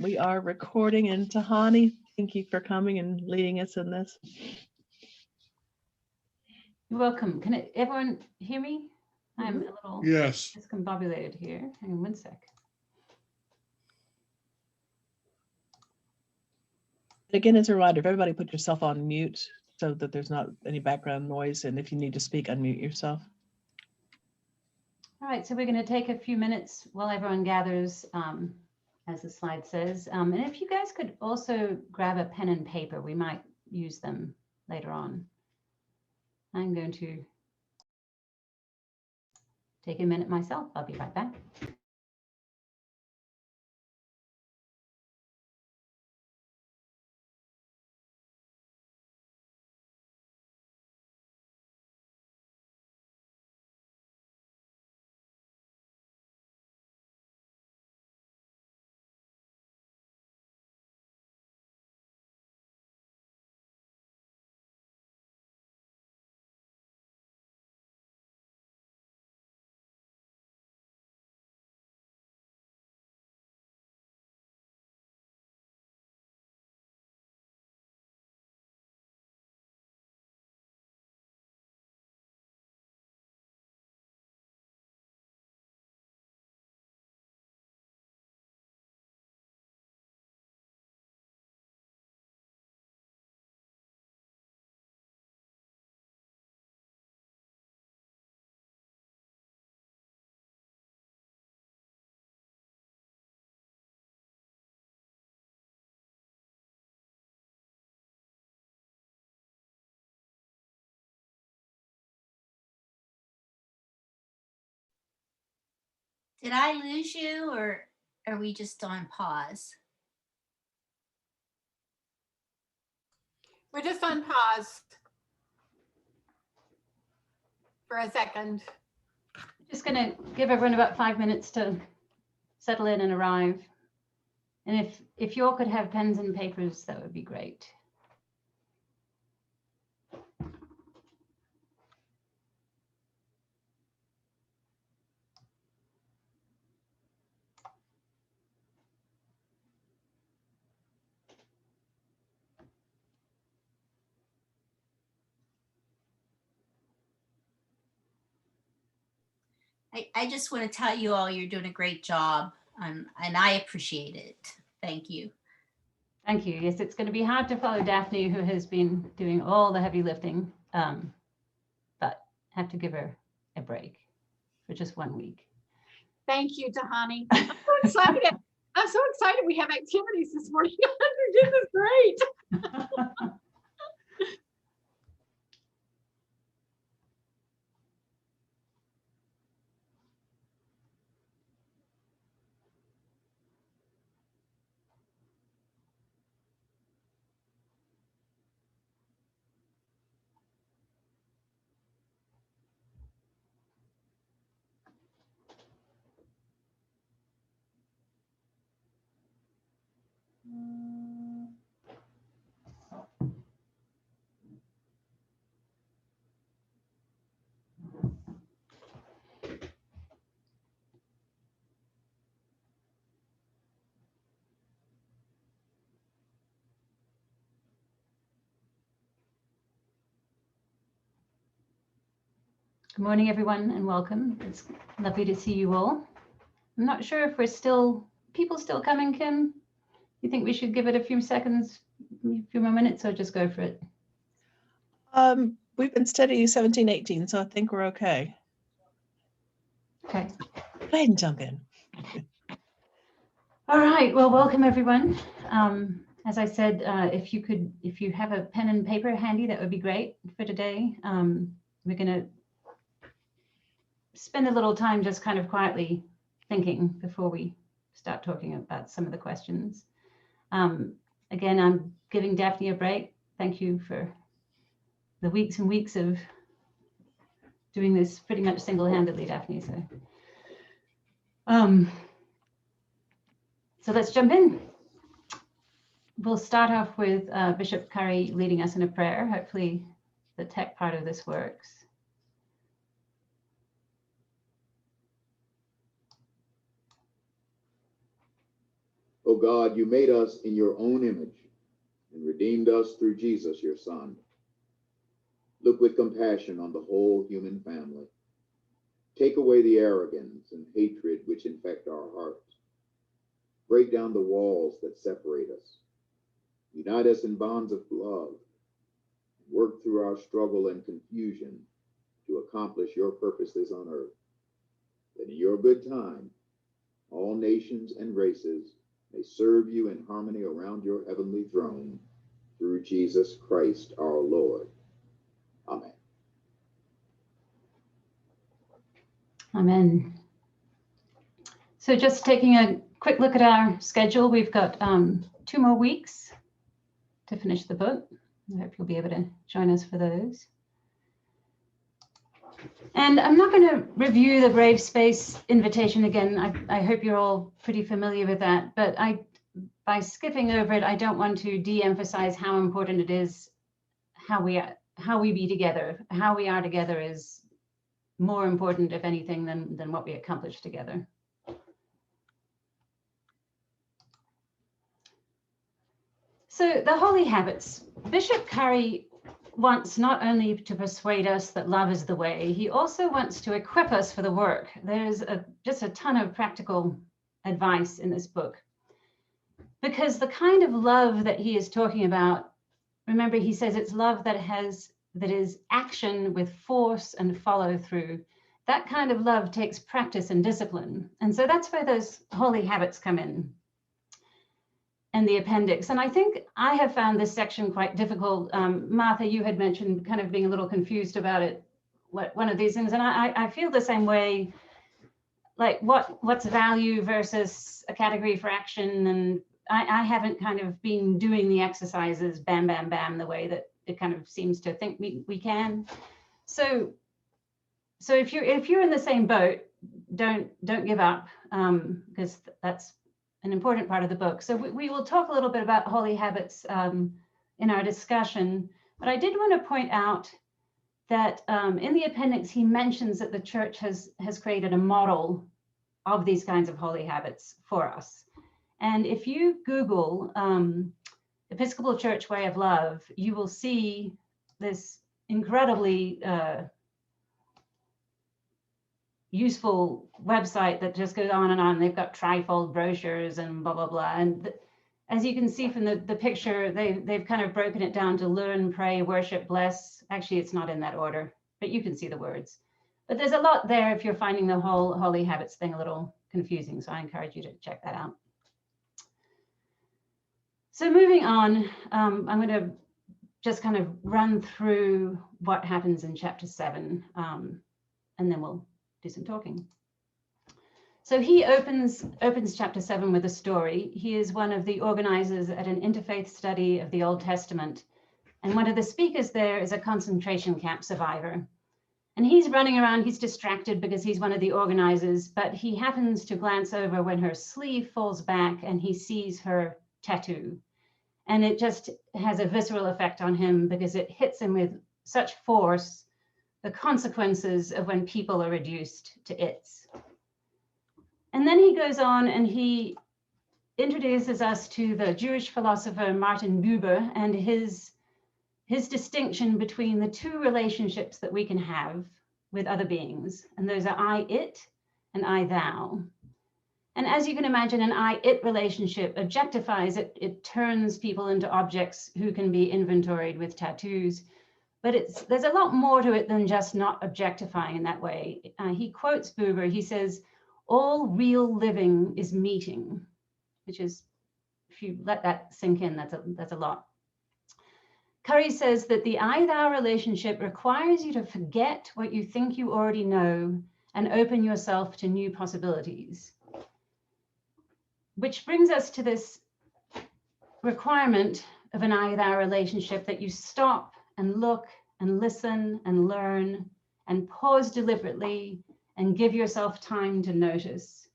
We are recording, and Tahani, thank you for coming and leading us in this. You're welcome. Can everyone hear me? I'm a little discombobulated here. Hang on one sec. Again, as a reminder, if everybody put yourself on mute so that there's not any background noise, and if you need to speak, unmute yourself. All right, so we're going to take a few minutes while everyone gathers, as the slide says. And if you guys could also grab a pen and paper, we might use them later on. I'm going to take a minute myself. I'll be right back. Did I lose you, or are we just on pause? We're just on pause for a second. Just going to give everyone about 5 minutes to settle in and arrive. And if you all could have pens and papers, that would be great. I just want to tell you all you're doing a great job, and I appreciate it. Thank you. Thank you. Yes, it's going to be hard to follow Daphne, who has been doing all the heavy lifting, but have to give her a break for just 1 week. Thank you, Tahani. I'm so excited. I'm so excited we have activities this morning. This is great. Good morning, everyone, and welcome. It's lovely to see you all. I'm not sure if people still coming, Kim? You think we should give it a few seconds, a few more minutes, or just go for it? We've been studying 1718, so I think we're okay. Okay. Go ahead and jump in. All right. Well, welcome, everyone. As I said, if you have a pen and paper handy, that would be great for today. We're going to spend a little time just kind of quietly thinking before we start talking about some of the questions. Again, I'm giving Daphne a break. Thank you for the weeks and weeks of doing this pretty much single-handedly, Daphne. So let's jump in. We'll start off with Bishop Curry leading us in a prayer. Hopefully the tech part of this works. O God, you made us in your own image and redeemed us through Jesus, your Son. Look with compassion on the whole human family. Take away the arrogance and hatred which infect our hearts. Break down the walls that separate us. Unite us in bonds of love. Work through our struggle and confusion to accomplish your purposes on earth. That in your good time, all nations and races may serve you in harmony around your heavenly throne, through Jesus Christ our Lord. Amen. Amen. So just taking a quick look at our schedule, we've got 2 more weeks to finish the book. I hope you'll be able to join us for those. And I'm not going to review the Brave Space invitation again. I hope you're all pretty familiar with that, but by skipping over it, I don't want to de-emphasize how important it is how we be together. How we are together is more important, if anything, than what we accomplish together. So the holy habits. Bishop Curry wants not only to persuade us that love is the way, he also wants to equip us for the work. There's just a ton of practical advice in this book. Because the kind of love that he is talking about, remember he says it's love that is action with force and follow through. That kind of love takes practice and discipline. And so that's where those holy habits come in. And the appendix. And I think I have found this section quite difficult. Martha, you had mentioned kind of being a little confused about it, one of these things. And I feel the same way, like what's value versus a category for action. And I haven't kind of been doing the exercises bam, bam, bam, the way that it kind of seems to think we can. So if you're in the same boat, don't give up, because that's an important part of the book. So we will talk a little bit about holy habits in our discussion, but I did want to point out that in the appendix, he mentions that the church has created a model of these kinds of holy habits for us. And if you Google Episcopal Church Way of Love, you will see this incredibly useful website that just goes on and on. They've got trifold brochures and blah, blah, blah. And as you can see from the picture, they've kind of broken it down to learn, pray, worship, bless. Actually, it's not in that order, but you can see the words. But there's a lot there if you're finding the whole holy habits thing a little confusing. So I encourage you to check that out. So moving on, I'm going to just kind of run through what happens in chapter 7, and then we'll do some talking. So he opens chapter 7 with a story. He is one of the organizers at an interfaith study of the Old Testament. And one of the speakers there is a concentration camp survivor. And he's running around, he's distracted because he's one of the organizers, but he happens to glance over when her sleeve falls back and he sees her tattoo. And it just has a visceral effect on him because it hits him with such force, the consequences of when people are reduced to its. And then he goes on and he introduces us to the Jewish philosopher Martin Buber and his distinction between the two relationships that we can have with other beings. And those are I, it, and I, thou. And as you can imagine, an I-it relationship objectifies it. It turns people into objects who can be inventoried with tattoos. But there's a lot more to it than just not objectifying in that way. He quotes Buber. He says, all real living is meeting, which is, if you let that sink in, that's a lot. Curry says that the I-thou relationship requires you to forget what you think you already know and open yourself to new possibilities. Which brings us to this requirement of an I-thou relationship, that you stop and look and listen and learn and pause deliberately and give yourself time to notice.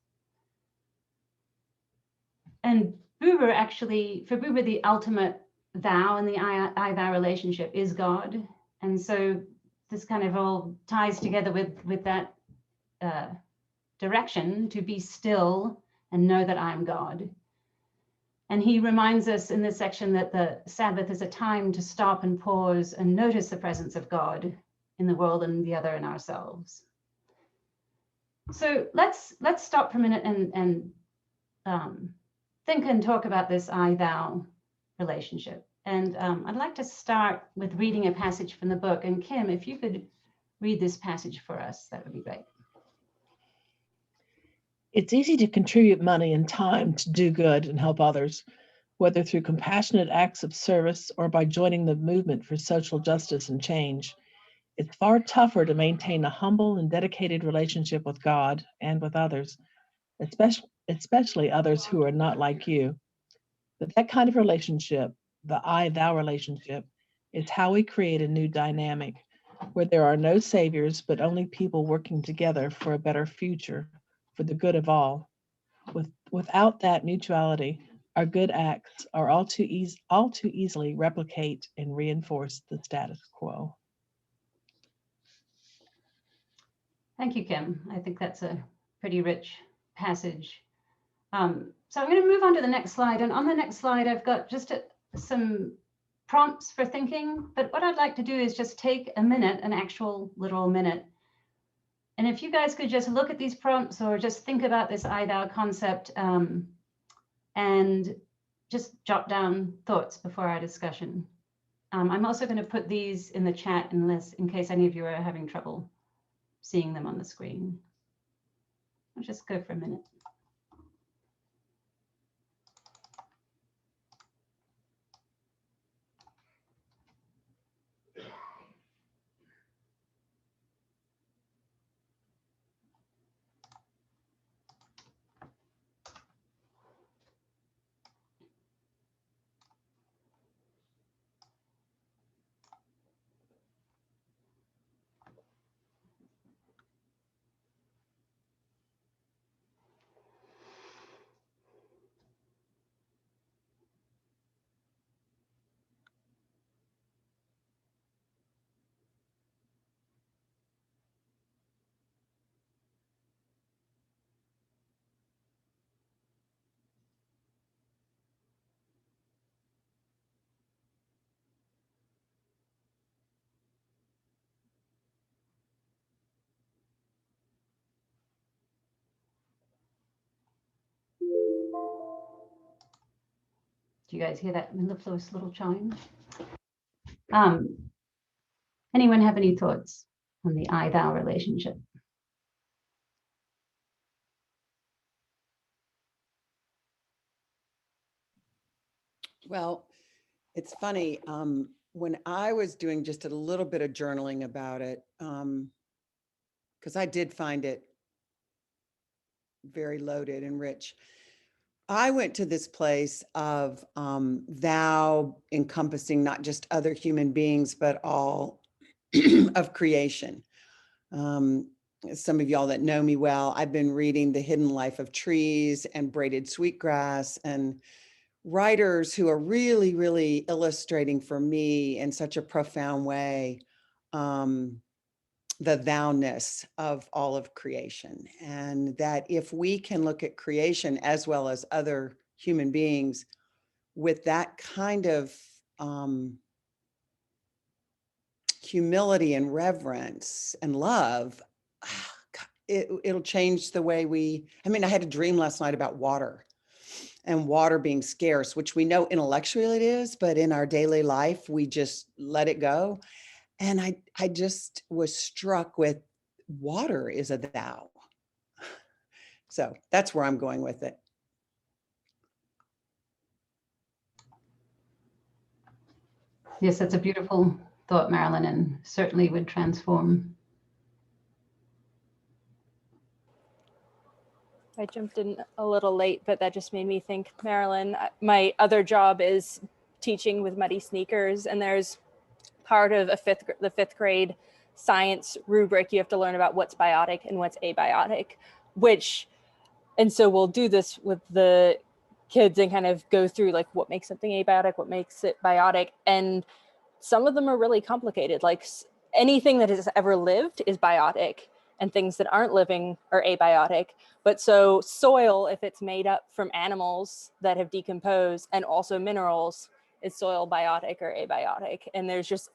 And Buber actually, for Buber, the ultimate thou in the I-thou relationship is God. And so this kind of all ties together with that direction to be still and know that I'm God. And he reminds us in this section that the Sabbath is a time to stop and pause and notice the presence of God in the world and the other in ourselves. So let's stop for a minute and think and talk about this I-thou relationship. And I'd like to start with reading a passage from the book. And Kim, if you could read this passage for us, that would be great. It's easy to contribute money and time to do good and help others, whether through compassionate acts of service or by joining the movement for social justice and change. It's far tougher to maintain a humble and dedicated relationship with God and with others, especially others who are not like you. But that kind of relationship, the I-thou relationship, is how we create a new dynamic where there are no saviors, but only people working together for a better future, for the good of all. Without that mutuality, our good acts are all too easily replicate and reinforce the status quo. Thank you, Kim. I think that's a pretty rich passage. So I'm going to move on to the next slide. And on the next slide, I've got just some prompts for thinking. But what I'd like to do is just take a minute, an actual literal minute. And if you guys could just look at these prompts or just think about this I-thou concept and just jot down thoughts before our discussion. I'm also going to put these in the chat in case any of you are having trouble seeing them on the screen. I'll just go for a minute. Do you guys hear that mellifluous little chime? Anyone have any thoughts on the I-thou relationship? Well, it's funny. When I was doing just a little bit of journaling about it, because I did find it very loaded and rich, I went to this place of thou encompassing not just other human beings, but all of creation. Some of y'all that know me well, I've been reading The Hidden Life of Trees and Braided Sweetgrass, and writers who are really, really illustrating for me in such a profound way the thou-ness of all of creation. And that if we can look at creation as well as other human beings with that kind of humility and reverence and love, it'll change the way I had a dream last night about water. And water being scarce, which we know intellectually it is, but in our daily life, we just let it go. And I just was struck with water is a thou. So that's where I'm going with it. Yes, that's a beautiful thought, Marilyn, and certainly would transform. I jumped in a little late, but that just made me think, Marilyn, my other job is teaching with muddy sneakers, and there's part of the fifth grade science rubric. You have to learn about what's biotic and what's abiotic, and so we'll do this with the kids and kind of go through like what makes something abiotic, what makes it biotic. And some of them are really complicated. Like anything that has ever lived is biotic, and things that aren't living are abiotic. But so soil, if it's made up from animals that have decomposed and also minerals, is soil biotic or abiotic? And there's just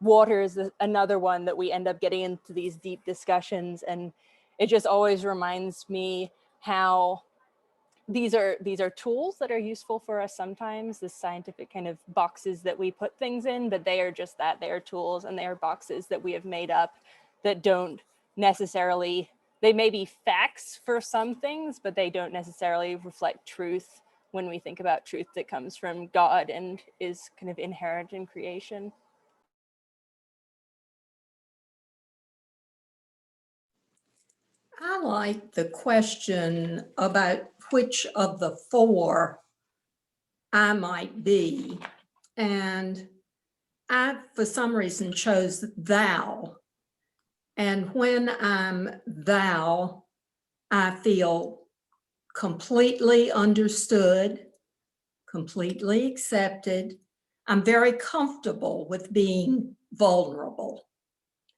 water is another one that we end up getting into these deep discussions. And it just always reminds me how these are tools that are useful for us sometimes, the scientific kind of boxes that we put things in, but they are just that, they are tools and they are boxes that we have made up that don't necessarily, they may be facts for some things, but they don't necessarily reflect truth when we think about truth that comes from God and is kind of inherent in creation. I like the question about which of the four I might be. And I, for some reason, chose thou. And when I'm thou, I feel completely understood, completely accepted. I'm very comfortable with being vulnerable.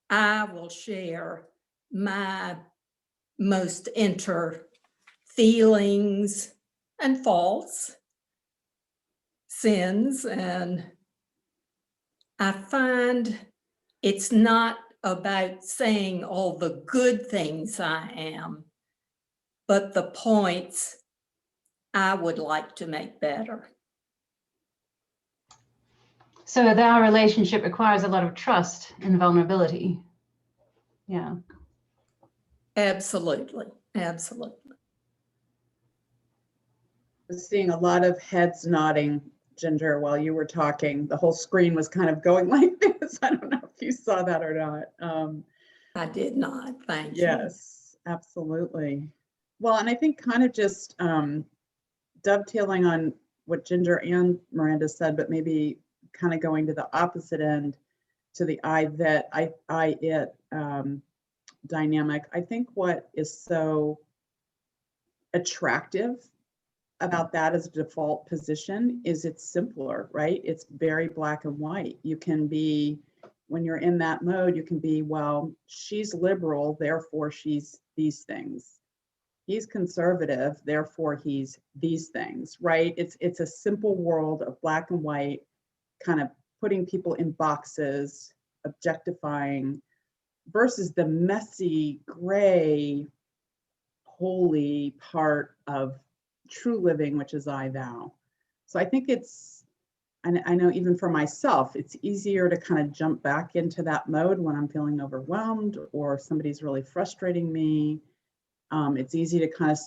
I will share my most inner feelings and faults, sins, and I find it's not about saying all the good things I am, but the points I would like to make better. So our relationship requires a lot of trust and vulnerability. Yeah. Absolutely, absolutely. I was seeing a lot of heads nodding, Ginger, while you were talking. The whole screen was kind of going like this. I don't know if you saw that or not. I did not, thank you. Yes, absolutely. Well, and I think kind of just dovetailing on what Ginger and Miranda said, but maybe kind of going to the opposite end, to the I that, I it dynamic. I think what is so attractive about that as a default position is it's simpler, right? It's very black and white. You can be, when you're in that mode, you can be, well, she's liberal, therefore she's these things. He's conservative, therefore he's these things, right? It's a simple world of black and white, kind of putting people in boxes, objectifying, versus the messy, gray, holy part of true living, which is I, thou. So I think it's, and I know even for myself, it's easier to kind of jump back into that mode when I'm feeling overwhelmed or somebody's really frustrating me. It's easy to kind of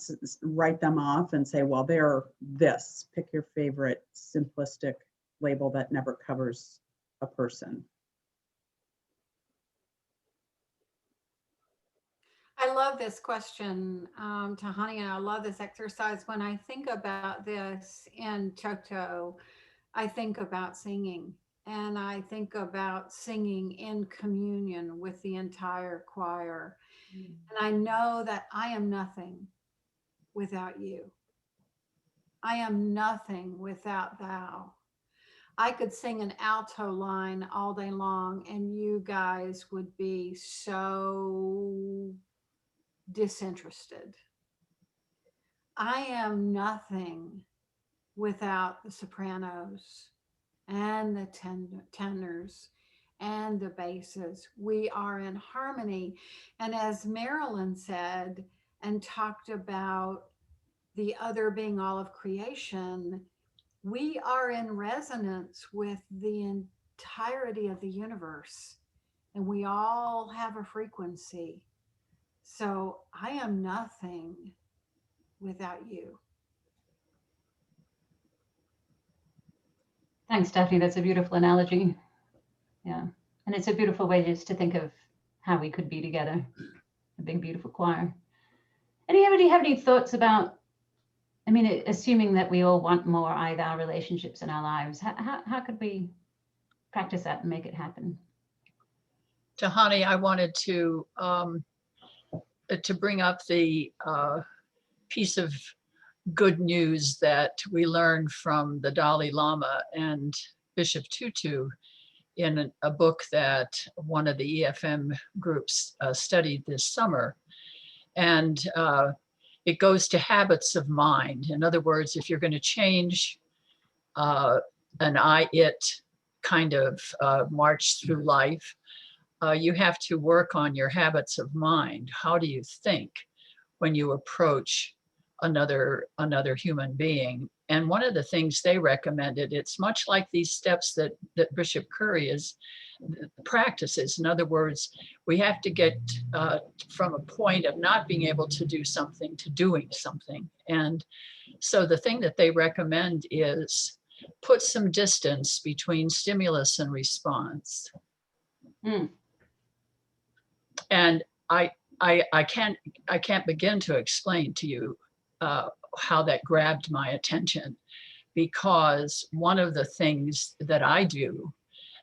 write them off and say, well, they're this. Pick your favorite simplistic label that never covers a person. I love this question, Tahani, and I love this exercise. When I think about this in Toto, I think about singing, and I think about singing in communion with the entire choir. And I know that I am nothing without you. I am nothing without thou. I could sing an alto line all day long, and you guys would be so disinterested. I am nothing without the sopranos and the tenors and the basses. We are in harmony. And as Marilyn said and talked about the other being all of creation, we are in resonance with the entirety of the universe, and we all have a frequency. So I am nothing without you. Thanks, Daphne. That's a beautiful analogy. Yeah. And it's a beautiful way just to think of how we could be together, a big, beautiful choir. Anybody have any thoughts about, I mean, assuming that we all want more I-thou relationships in our lives, how could we practice that and make it happen? Tahani, I wanted to bring up the piece of good news that we learned from the Dalai Lama and Bishop Tutu in a book that one of the EFM groups studied this summer. And it goes to habits of mind. In other words, if you're going to change an I-it kind of march through life, you have to work on your habits of mind. How do you think when you approach another human being? And one of the things they recommended, it's much like these steps that Bishop Curry practices. In other words, we have to get from a point of not being able to do something to doing something. And so the thing that they recommend is put some distance between stimulus and response. Mm. And I can't begin to explain to you how that grabbed my attention, because one of the things that I do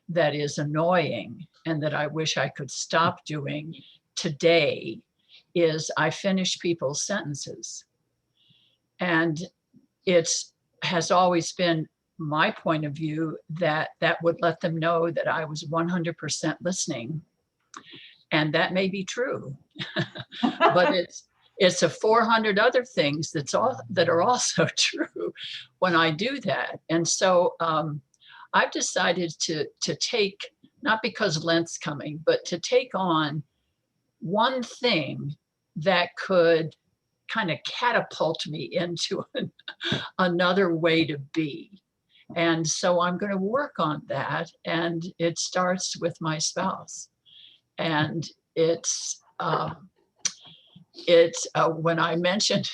that is annoying and that I wish I could stop doing today is I finish people's sentences. And has always been my point of view that would let them know that I was 100% listening. And that may be true, but it's a 400 other things that are also true when I do that. And so I've decided to take, not because Lent's coming, but to take on one thing that could kind of catapult me into another way to be. And so I'm going to work on that. And it starts with my spouse. And it's when I mentioned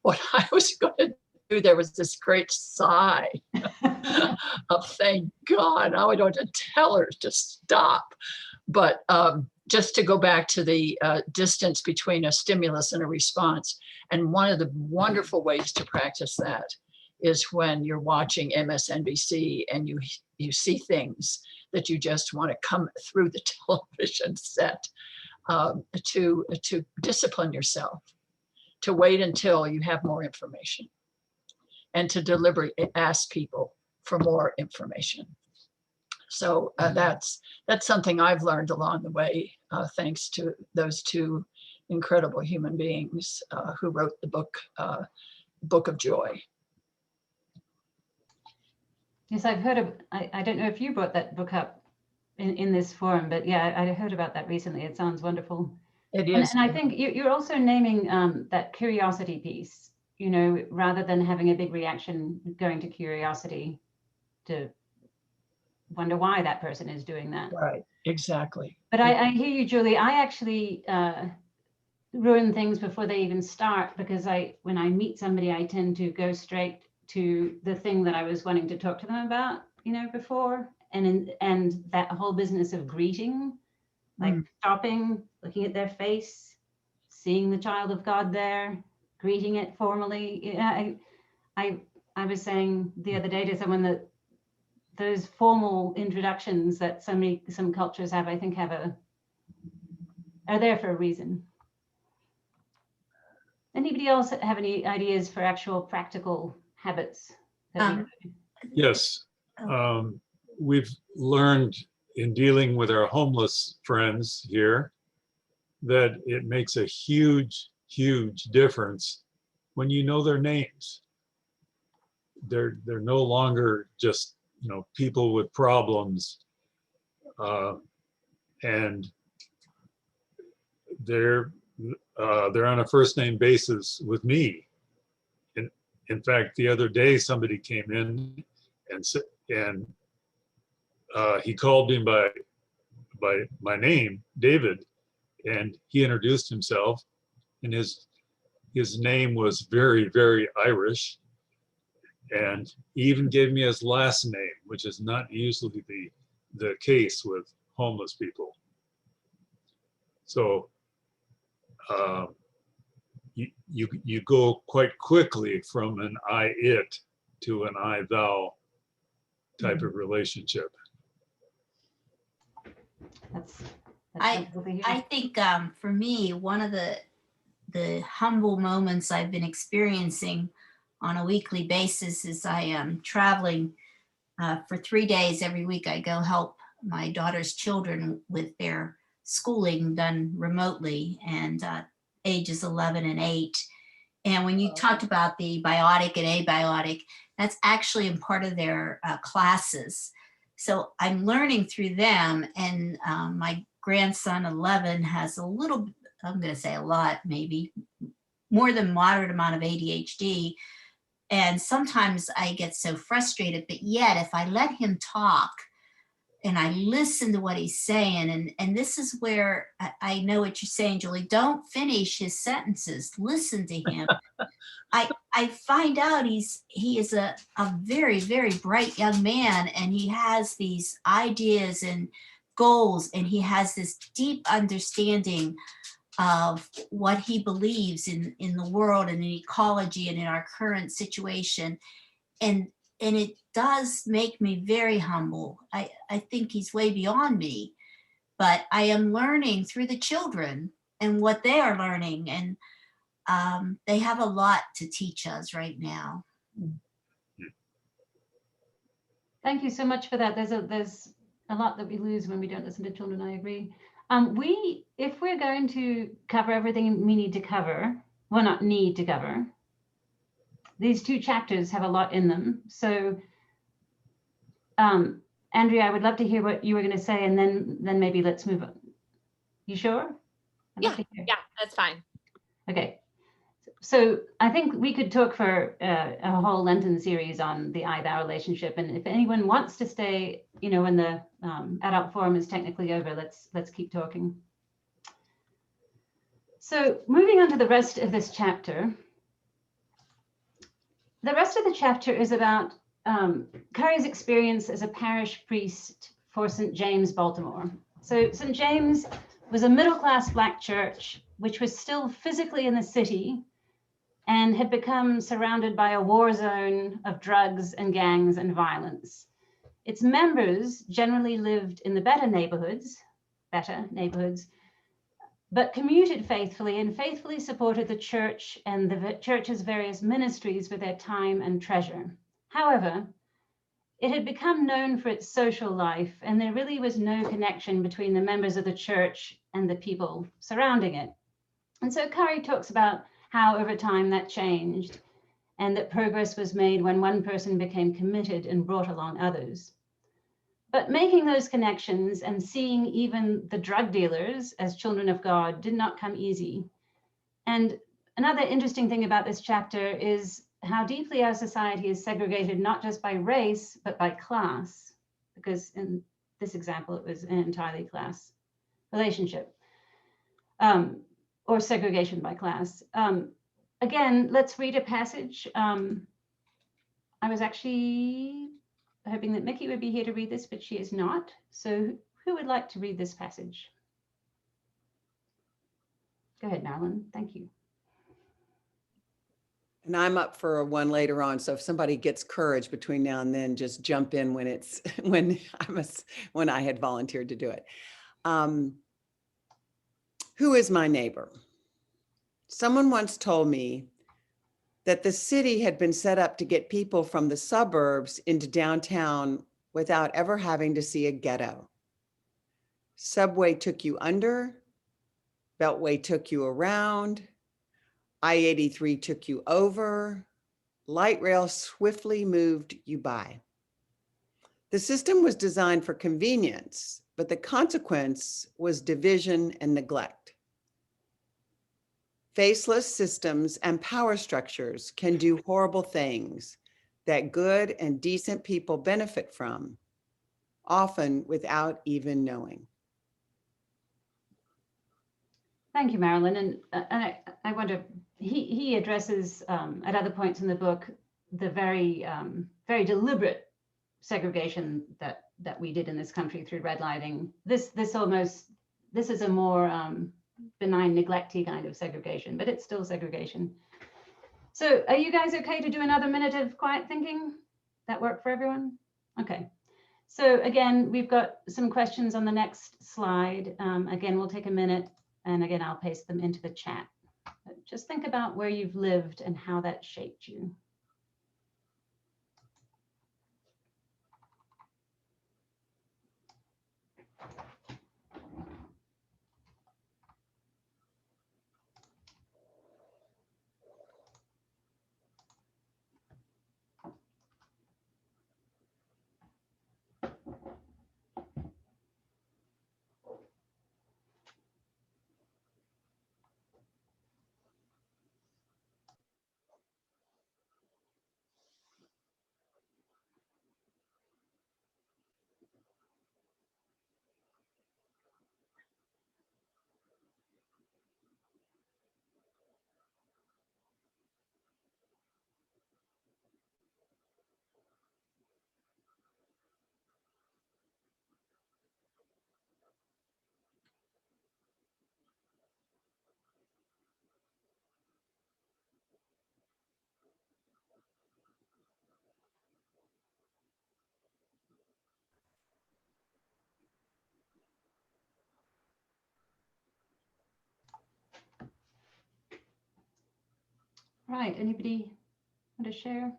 what I was going to do, there was this great sigh of thank God. Now I don't have to tell her to stop. But just to go back to the distance between a stimulus and a response. And one of the wonderful ways to practice that is when you're watching MSNBC and you see things that you just want to come through the television set, to discipline yourself, to wait until you have more information, and to deliberately ask people for more information. So that's something I've learned along the way, thanks to those two incredible human beings who wrote the Book of Joy. Yes, I've heard of, I don't know if you brought that book up in this forum, but yeah, I heard about that recently. It sounds wonderful. It is. And I think you're also naming that curiosity piece, rather than having a big reaction, going to curiosity to wonder why that person is doing that. Right, exactly. But I hear you, Julie. I actually ruin things before they even start, because when I meet somebody, I tend to go straight to the thing that I was wanting to talk to them about, before. And that whole business of greeting, like stopping, looking at their face, seeing the child of God there, greeting it formally. I was saying the other day to someone that those formal introductions that some cultures have, I think are there for a reason. Anybody else have any ideas for actual practical habits? Yes. We've learned in dealing with our homeless friends here that it makes a huge, huge difference when you know their names. They're no longer just people with problems, and they're on a first name basis with me. In fact, the other day somebody came in and he called me by my name, David, and he introduced himself, and his name was very, very Irish, and he even gave me his last name, which is not usually the case with homeless people. So you go quite quickly from an I-it to an I-thou type of relationship. I think for me, one of the humble moments I've been experiencing on a weekly basis is I am traveling for 3 days every week. I go help my daughter's children with their schooling done remotely, and ages 11 and 8. And when you talked about the biotic and abiotic, that's actually in part of their classes. So I'm learning through them, and my grandson 11 has a little, I'm going to say a lot, maybe more than moderate amount of ADHD. And sometimes I get so frustrated, but yet if I let him talk and I listen to what he's saying, and this is where I know what you're saying, Julie, don't finish his sentences, listen to him. I find out he is a very, very bright young man, and he has these ideas and goals, and he has this deep understanding of what he believes in the world and in ecology and in our current situation. And it does make me very humble. I think he's way beyond me, but I am learning through the children and what they are learning. And they have a lot to teach us right now. Thank you so much for that. There's a lot that we lose when we don't listen to children. I agree. If we're going to cover everything we need to cover, well, not need to cover, these 2 chapters have a lot in them. So, Andrea, I would love to hear what you were going to say, and then maybe let's move on. You sure? Yeah, that's fine. Okay. So I think we could talk for a whole Lenten series on the I-thou relationship, and if anyone wants to stay, when the adult forum is technically over, let's keep talking. So moving on to the rest of this chapter. The rest of the chapter is about Curry's experience as a parish priest for St. James, Baltimore. So St. James was a middle-class Black church, which was still physically in the city and had become surrounded by a war zone of drugs and gangs and violence. Its members generally lived in the better neighborhoods, but commuted faithfully and faithfully supported the church and the church's various ministries with their time and treasure. However, it had become known for its social life, and there really was no connection between the members of the church and the people surrounding it. And so Curry talks about how over time that changed, and that progress was made when one person became committed and brought along others. But making those connections and seeing even the drug dealers as children of God did not come easy. And another interesting thing about this chapter is how deeply our society is segregated, not just by race, but by class, because in this example, it was an entirely class relationship, or segregation by class. Again, let's read a passage. I was actually hoping that Mickey would be here to read this, but she is not. So who would like to read this passage? Go ahead, Marilyn. Thank you. And I'm up for one later on. So if somebody gets courage between now and then, just jump in when it's when I had volunteered to do it. Who is my neighbor? Someone once told me that the city had been set up to get people from the suburbs into downtown without ever having to see a ghetto. Subway took you under, Beltway took you around, I-83 took you over, light rail swiftly moved you by. The system was designed for convenience, but the consequence was division and neglect. Faceless systems and power structures can do horrible things that good and decent people benefit from, often without even knowing. Thank you, Marilyn. And I wonder, he addresses at other points in the book the very deliberate segregation that we did in this country through redlining. This is a more benign, neglecty kind of segregation, but it's still segregation. So are you guys okay to do another minute of quiet thinking? That work for everyone? Okay. So again, we've got some questions on the next slide. Again, we'll take a minute, and again, I'll paste them into the chat. But just think about where you've lived and how that shaped you. Right, anybody want to share?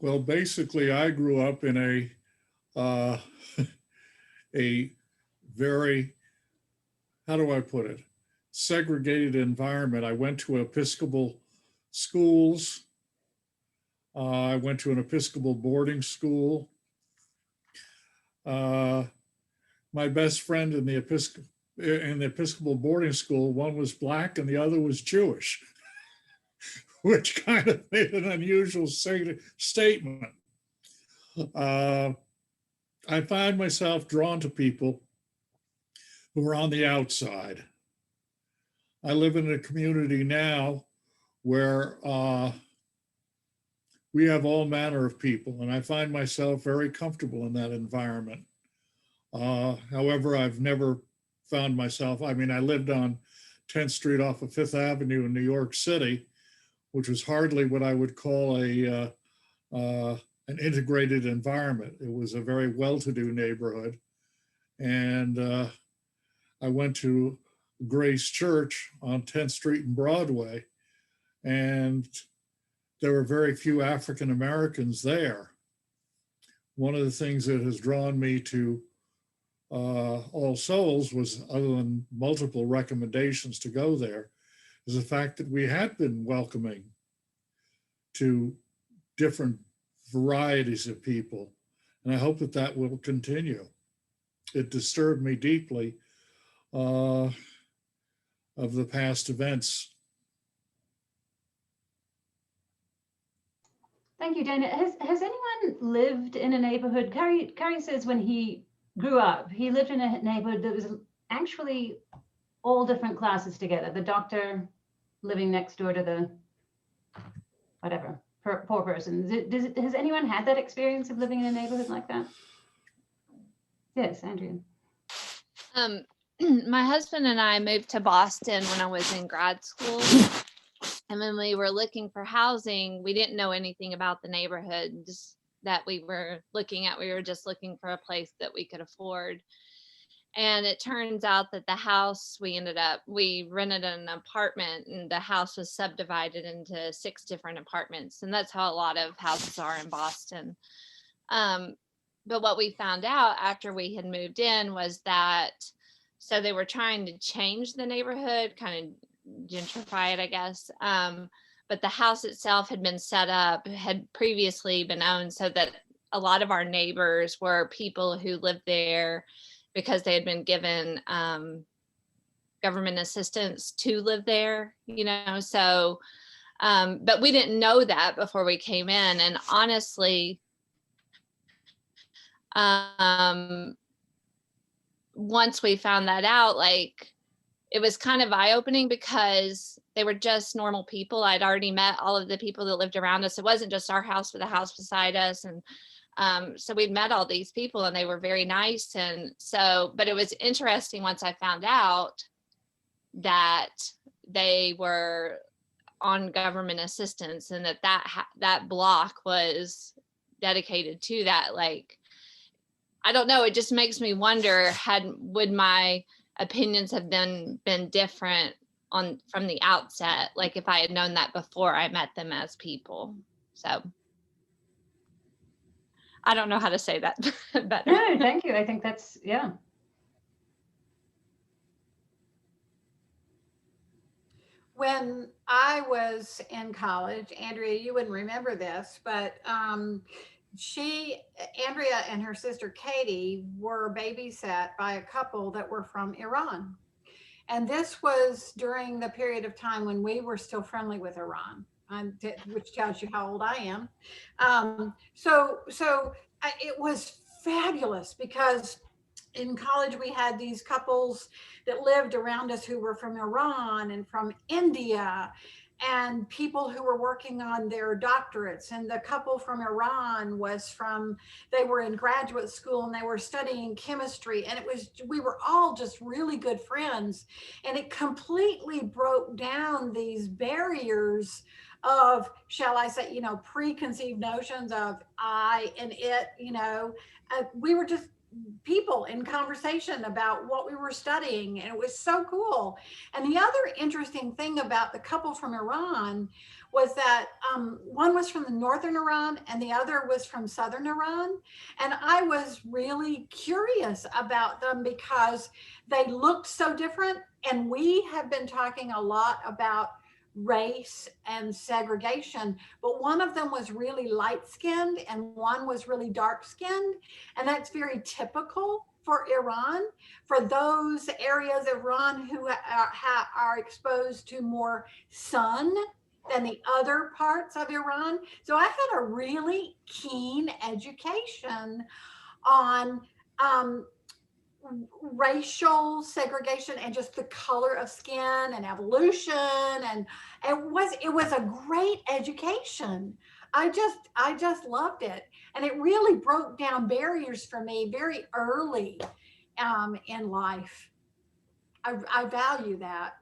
Well, basically, I grew up in a a very, how do I put it, segregated environment. I went to Episcopal schools. I went to an Episcopal boarding school. My best friend in the Episcopal boarding school, one was Black and the other was Jewish, which kind of made an unusual statement. I find myself drawn to people who are on the outside. I live in a community now where we have all manner of people, and I find myself very comfortable in that environment. However, I've never found myself, I mean, I lived on 10th Street off of Fifth Avenue in New York City, which was hardly what I would call an integrated environment. It was a very well-to-do neighborhood. And I went to Grace Church on 10th Street and Broadway, and there were very few African Americans there. One of the things that has drawn me to All Souls was, other than multiple recommendations to go there, is the fact that we had been welcoming to different varieties of people. And I hope that that will continue. It disturbed me deeply of the past events. Thank you, Dana. Has anyone lived in a neighborhood? Carrie says when he grew up, he lived in a neighborhood that was actually all different classes together. The doctor living next door to the whatever, poor person. Has anyone had that experience of living in a neighborhood like that? Yes, Andrea. My husband and I moved to Boston when I was in grad school. And when we were looking for housing, we didn't know anything about the neighborhoods that we were looking at. We were just looking for a place that we could afford. And it turns out that the house we rented an apartment, and the house was subdivided into 6 different apartments. And that's how a lot of houses are in Boston. But what we found out after we had moved in was that, so they were trying to change the neighborhood, kind of gentrify it, I guess. But the house itself had been set up, had previously been owned, so that a lot of our neighbors were people who lived there because they had been given government assistance to live there, you know. So, but we didn't know that before we came in. And honestly, once we found that out, like, it was kind of eye-opening because they were just normal people. I'd already met all of the people that lived around us. It wasn't just our house, but the house beside us. And so we'd met all these people and they were very nice. And so, but it was interesting once I found out that they were on government assistance and that block was dedicated to that. Like, I don't know, it just makes me wonder, would my opinions have then been different from the outset, like if I had known that before I met them as people. So I don't know how to say that better. No, thank you. I think that's, yeah. When I was in college, Andrea, you wouldn't remember this, but Andrea and her sister Katie were babysat by a couple that were from Iran. And this was during the period of time when we were still friendly with Iran, which tells you how old I am. It was fabulous because in college we had these couples that lived around us who were from Iran and from India, and people who were working on their doctorates. And the couple from Iran they were in graduate school and they were studying chemistry. And we were all just really good friends. And it completely broke down these barriers of, shall I say, preconceived notions of I and it, we were just people in conversation about what we were studying, and it was so cool. And the other interesting thing about the couple from Iran was that one was from the northern Iran and the other was from southern Iran. And I was really curious about them because they looked so different. And we have been talking a lot about race and segregation, but one of them was really light skinned and one was really dark skinned. And that's very typical for Iran, for those areas of Iran who are exposed to more sun than the other parts of Iran. So I had a really keen education on racial segregation and just the color of skin and evolution, and it was a great education. I just loved it, and it really broke down barriers for me very early in life. I value that.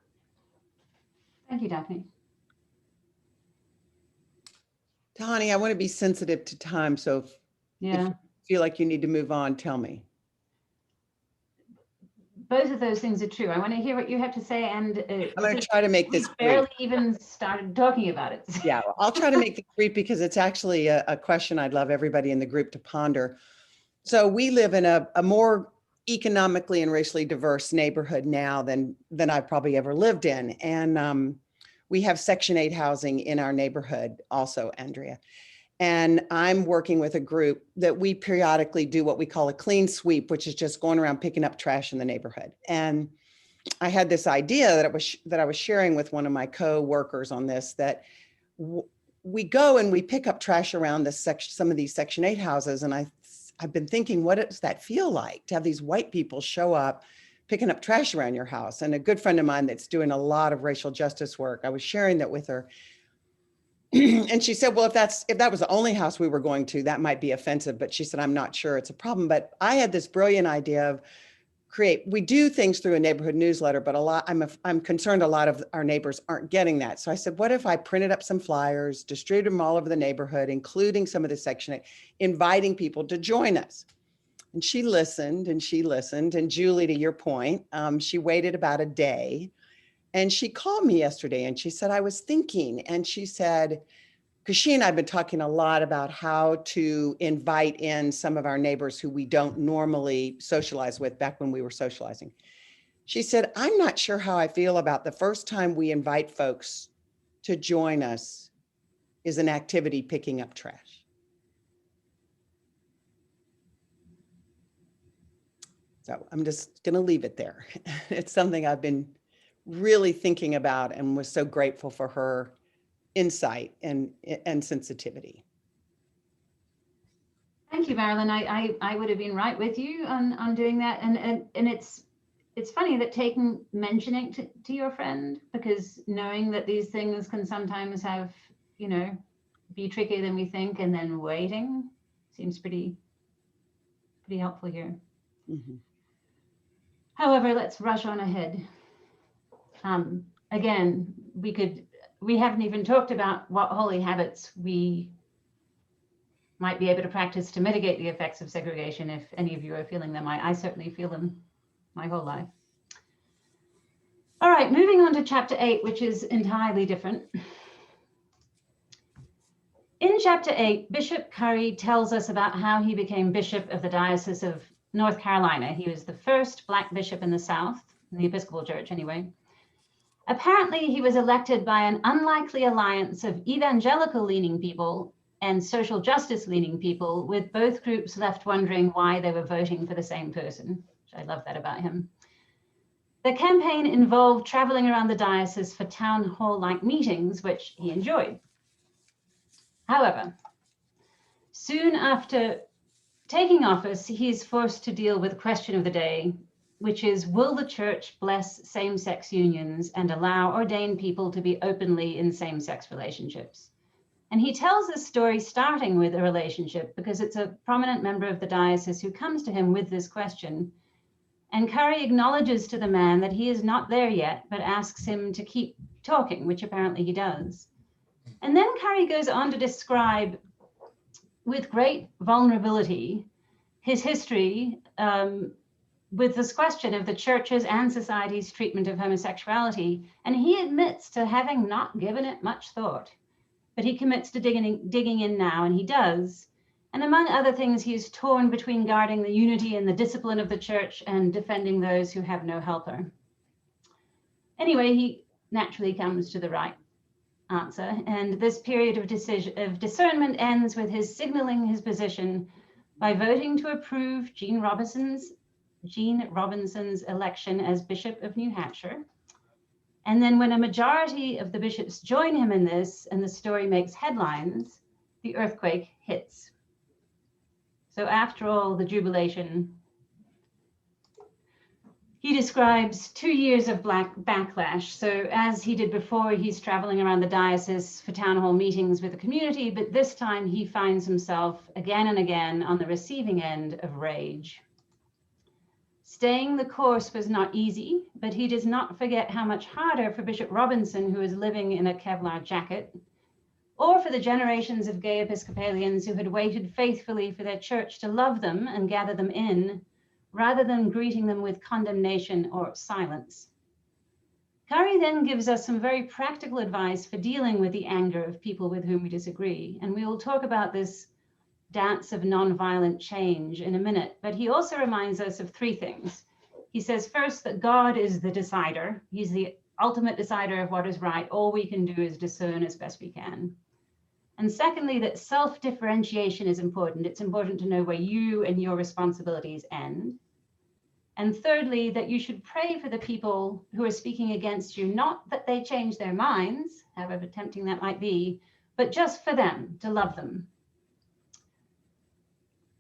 Thank you, Daphne. Tani, I want to be sensitive to time, so if you feel like you need to move on, tell me. Both of those things are true. I want to hear what you have to say, and I'm going to try to make this brief. Barely even started talking about it. Yeah, well, I'll try to make this brief because it's actually a question I'd love everybody in the group to ponder. So we live in a more economically and racially diverse neighborhood now than I've probably ever lived in. And we have Section 8 housing in our neighborhood also, Andrea. And I'm working with a group that we periodically do what we call a clean sweep, which is just going around picking up trash in the neighborhood. And I had this idea that I was sharing with one of my co-workers on this, that we go and we pick up trash around some of these Section 8 houses. And I've been thinking, what does that feel like to have these white people show up picking up trash around your house? And a good friend of mine that's doing a lot of racial justice work, I was sharing that with her. And she said, well, if that was the only house we were going to, that might be offensive. But she said, I'm not sure it's a problem. But I had this brilliant idea of we do things through a neighborhood newsletter, but I'm concerned a lot of our neighbors aren't getting that. So I said, what if I printed up some flyers, distributed them all over the neighborhood, including some of the Section 8, inviting people to join us? And she listened and she listened. And Julie, to your point, she waited about a day. And she called me yesterday and she said, I was thinking, and she said, because she and I have been talking a lot about how to invite in some of our neighbors who we don't normally socialize with back when we were socializing. She said, I'm not sure how I feel about the first time we invite folks to join us is an activity picking up trash. So I'm just going to leave it there. It's something I've been really thinking about and was so grateful for her insight and sensitivity. Thank you, Marilyn. I would have been right with you on doing that. And it's funny that mentioning to your friend, because knowing that these things can sometimes have, be trickier than we think, and then waiting seems pretty helpful here. Mm-hmm. However, let's rush on ahead. Again, we haven't even talked about what holy habits we might be able to practice to mitigate the effects of segregation, if any of you are feeling them. I certainly feel them my whole life. All right, moving on to chapter 8, which is entirely different. In chapter 8, Bishop Curry tells us about how he became bishop of the Diocese of North Carolina. He was the first Black bishop in the South, in the Episcopal Church anyway. Apparently, he was elected by an unlikely alliance of evangelical-leaning people and social justice-leaning people, with both groups left wondering why they were voting for the same person. I love that about him. The campaign involved traveling around the diocese for town hall-like meetings, which he enjoyed. However, soon after taking office, he is forced to deal with the question of the day, which is, will the church bless same-sex unions and allow ordained people to be openly in same-sex relationships? And he tells this story starting with a relationship because it's a prominent member of the diocese who comes to him with this question. And Curry acknowledges to the man that he is not there yet, but asks him to keep talking, which apparently he does. And then Curry goes on to describe with great vulnerability his history with this question of the church's and society's treatment of homosexuality, and he admits to having not given it much thought, but he commits to digging in now, and he does. And among other things, he is torn between guarding the unity and the discipline of the church and defending those who have no helper. Anyway, he naturally comes to the right answer, and this period of discernment ends with his signaling his position by voting to approve Gene Robinson's election as Bishop of New Hampshire. And then when a majority of the bishops join him in this and the story makes headlines, the earthquake hits. So after all the jubilation, he describes 2 years of backlash. So as he did before, he's traveling around the diocese for town hall meetings with the community, but this time he finds himself again and again on the receiving end of rage. Staying the course was not easy, but he does not forget how much harder for Bishop Robinson, who is living in a Kevlar jacket, or for the generations of gay Episcopalians who had waited faithfully for their church to love them and gather them in, rather than greeting them with condemnation or silence. Curry then gives us some very practical advice for dealing with the anger of people with whom we disagree, and we will talk about this dance of nonviolent change in a minute, but he also reminds us of 3 things. He says first that God is the decider. He's the ultimate decider of what is right. All we can do is discern as best we can. And secondly, that self-differentiation is important. It's important to know where you and your responsibilities end. And thirdly, that you should pray for the people who are speaking against you, not that they change their minds, however tempting that might be, but just for them, to love them.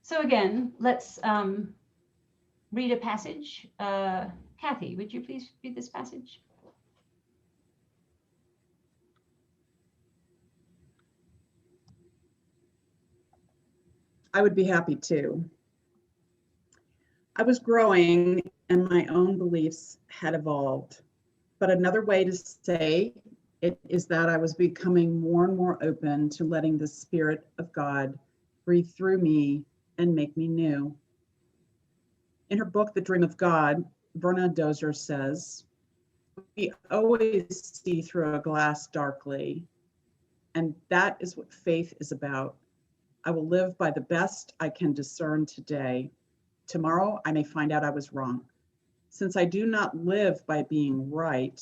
So again, let's read a passage. Kathy, would you please read this passage? I would be happy to. I was growing and my own beliefs had evolved, but another way to say it is that I was becoming more and more open to letting the Spirit of God breathe through me and make me new. In her book, The Dream of God, Verna Dozer says, "We always see through a glass darkly, and that is what faith is about. I will live by the best I can discern today. Tomorrow, I may find out I was wrong. Since I do not live by being right,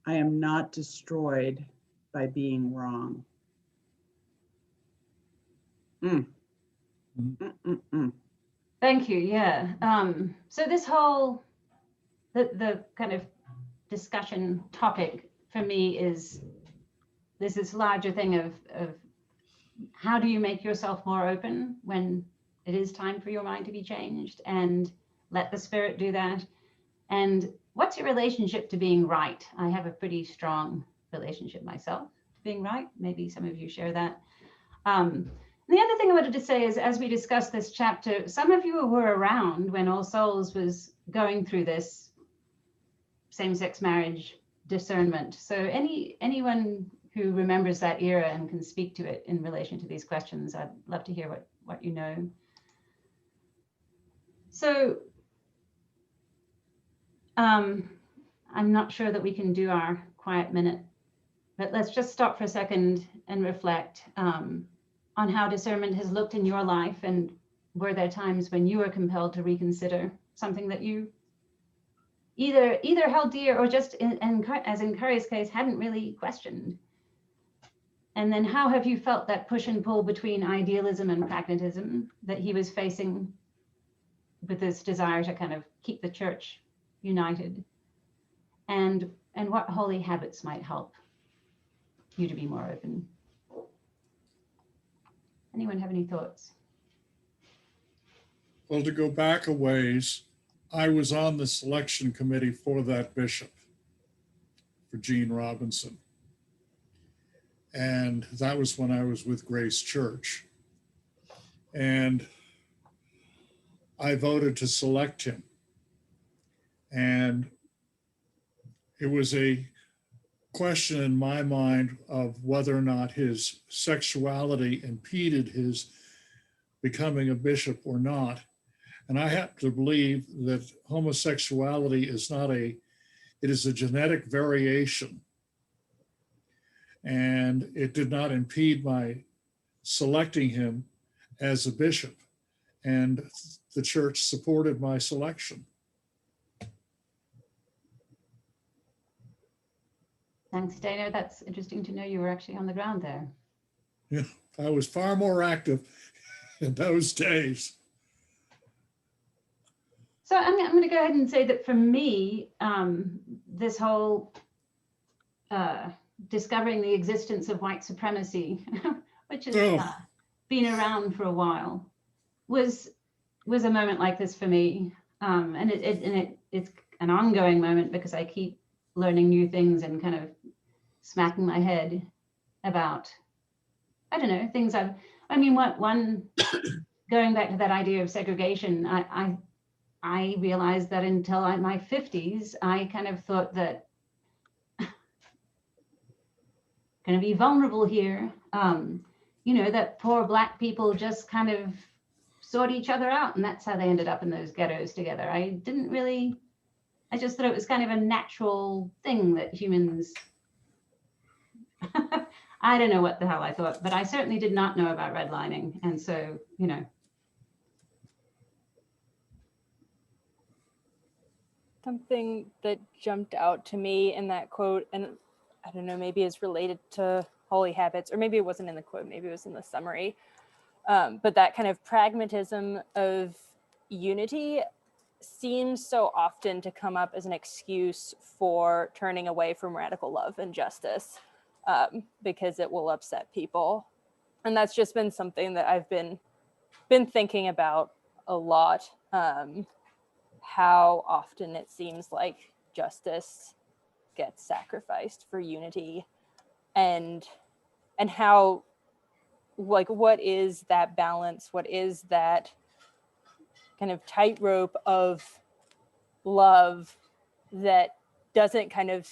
I am not destroyed by being wrong." Thank you. Yeah. So this whole, the kind of discussion topic for me is this larger thing of how do you make yourself more open when it is time for your mind to be changed, and let the Spirit do that. And what's your relationship to being right? I have a pretty strong relationship myself to being right. Maybe some of you share that. The other thing I wanted to say is, as we discuss this chapter, some of you were around when All Souls was going through this same-sex marriage discernment. So anyone who remembers that era and can speak to it in relation to these questions, I'd love to hear what you know. So I'm not sure that we can do our quiet minute, but let's just stop for a second and reflect on how discernment has looked in your life, and were there times when you were compelled to reconsider something that you either held dear or just, as in Curry's case, hadn't really questioned? And then how have you felt that push and pull between idealism and pragmatism that he was facing with this desire to kind of keep the church united? And what holy habits might help you to be more open? Anyone have any thoughts? Well, to go back a ways, I was on the selection committee for that bishop, for Gene Robinson. And that was when I was with Grace Church. And I voted to select him. And it was a question in my mind of whether or not his sexuality impeded his becoming a bishop or not. And I happen to believe that homosexuality is not it is a genetic variation. And it did not impede my selecting him as a bishop. And the church supported my selection. Thanks, Dana. That's interesting to know you were actually on the ground there. Yeah, I was far more active in those days. So I'm going to go ahead and say that for me, this whole discovering the existence of white supremacy, which has been around for a while, was a moment like this for me. And it's an ongoing moment because I keep learning new things and kind of smacking my head about, I don't know, things one going back to that idea of segregation, I realized that until my 50s, I kind of thought that going to be vulnerable here, that poor Black people just kind of sort each other out, and that's how they ended up in those ghettos together. I just thought it was kind of a natural thing that humans, I don't know what the hell I thought, but I certainly did not know about redlining. And so, Something that jumped out to me in that quote, and I don't know, maybe it's related to holy habits, or maybe it wasn't in the quote, maybe it was in the summary, but that kind of pragmatism of unity seems so often to come up as an excuse for turning away from radical love and justice, because it will upset people. And that's just been something that I've been thinking about a lot. How often it seems like justice gets sacrificed for unity, and how, like, what is that balance? What is that kind of tightrope of love that doesn't kind of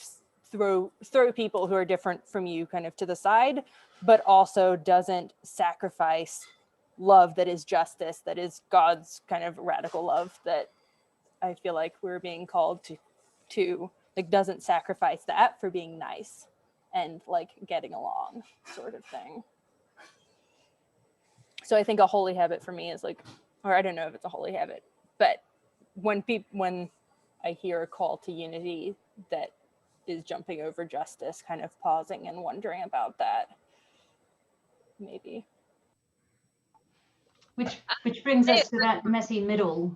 throw people who are different from you kind of to the side, but also doesn't sacrifice love that is justice, that is God's kind of radical love that I feel like we're being called to like, doesn't sacrifice that for being nice and like getting along, sort of thing. So I think a holy habit for me is like, or I don't know if it's a holy habit, but when I hear a call to unity that is jumping over justice, kind of pausing and wondering about that, maybe. Which brings us to that messy middle.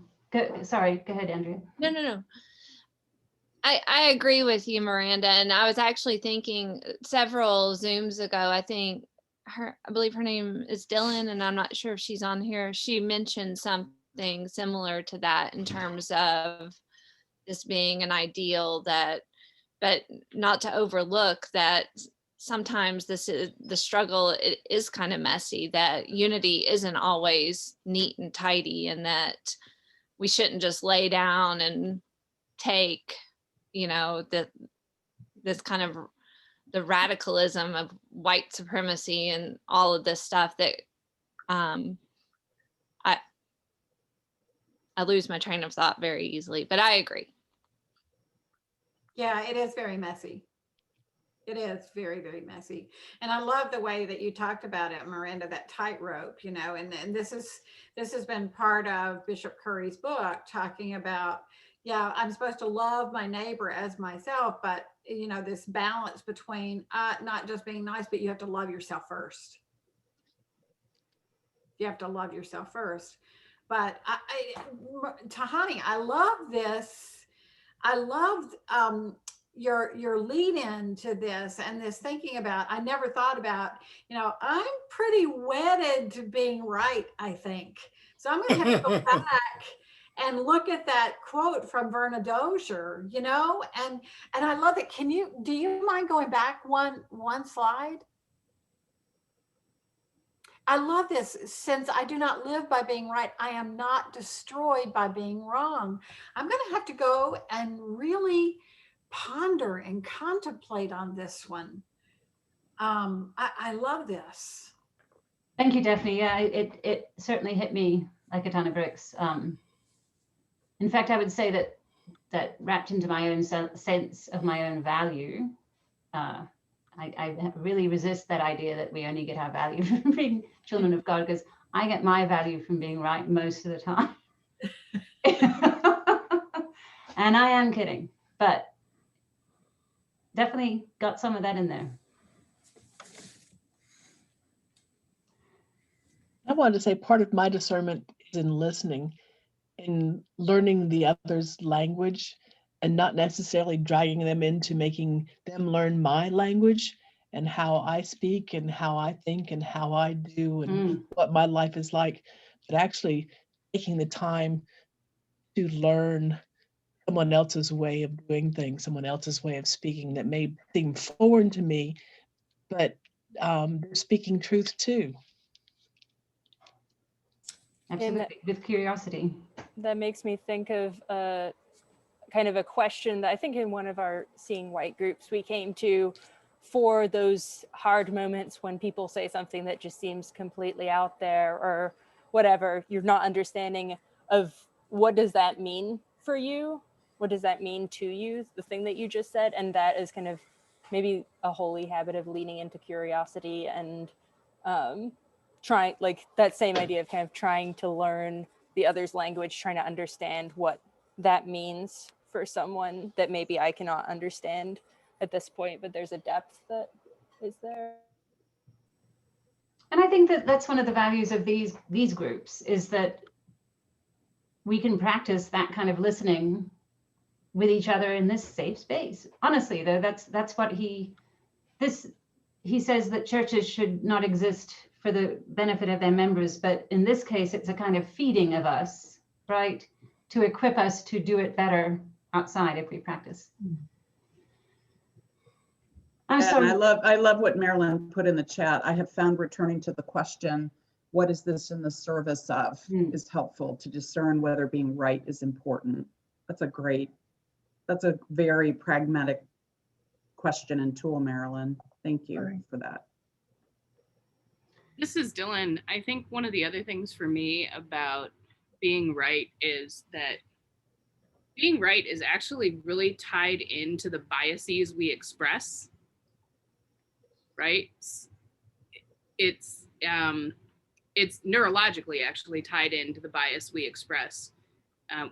Sorry, go ahead, Andrea. No. I agree with you, Miranda. And I was actually thinking several Zooms ago, I believe her name is Dylan, and I'm not sure if she's on here. She mentioned something similar to that in terms of this being an ideal but not to overlook that sometimes the struggle is kind of messy, that unity isn't always neat and tidy, and that we shouldn't just lay down and take, this kind of the radicalism of white supremacy and all of this stuff that I lose my train of thought very easily, but I agree. Yeah, it is very messy. It is very, very messy. And I love the way that you talked about it, Miranda, that tightrope, and this has been part of Bishop Curry's book, talking about, I'm supposed to love my neighbor as myself, but this balance between not just being nice, but you have to love yourself first. You have to love yourself first. But Tahani, I love this. I loved your lead in to this, and this thinking about, I never thought about, I'm pretty wedded to being right, I think. So I'm going to have to go back and look at that quote from Verna Dozier, and I love it. Do you mind going back one slide? I love this. Since I do not live by being right, I am not destroyed by being wrong. I'm going to have to go and really ponder and contemplate on this one. I love this. Thank you, Daphne. Yeah, it certainly hit me like a ton of bricks. In fact, I would say that wrapped into my own sense of my own value, I really resist that idea that we only get our value from being children of God, because I get my value from being right most of the time. And I am kidding, but definitely got some of that in there. I wanted to say part of my discernment is in listening, in learning the other's language, and not necessarily dragging them into making them learn my language and how I speak and how I think and how I do and what my life is like, but actually taking the time to learn someone else's way of doing things, someone else's way of speaking that may seem foreign to me, but they're speaking truth too. Absolutely, with curiosity. That makes me think of kind of a question that I think in one of our Seeing White groups we came to for those hard moments when people say something that just seems completely out there or whatever, you're not understanding of what does that mean for you? What does that mean to you, the thing that you just said? And that is kind of maybe a holy habit of leaning into curiosity and trying, like that same idea of kind of trying to learn the other's language, trying to understand what that means for someone that maybe I cannot understand at this point, but there's a depth that is there. And I think that that's one of the values of these groups, is that we can practice that kind of listening with each other in this safe space. Honestly, though, that's what he says, that churches should not exist for the benefit of their members, but in this case, it's a kind of feeding of us, right? To equip us to do it better outside if we practice. I'm sorry. I love what Marilyn put in the chat. I have found returning to the question, what is this in the service of, is helpful to discern whether being right is important. That's a very pragmatic question and tool, Marilyn. Thank you for that. This is Dylan. I think one of the other things for me about being right is that being right is actually really tied into the biases we express, right? It's neurologically actually tied into the bias we express.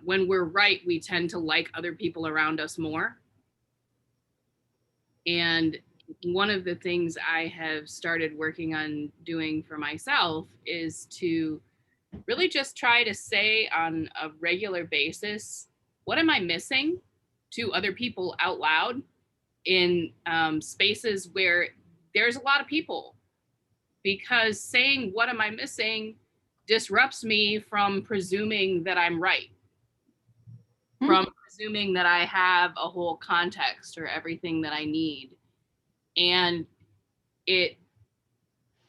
When we're right, we tend to like other people around us more. And one of the things I have started working on doing for myself is to really just try to say on a regular basis, what am I missing to other people out loud in spaces where there's a lot of people? Because saying what am I missing disrupts me from presuming that I'm right, from presuming that I have a whole context or everything that I need. And it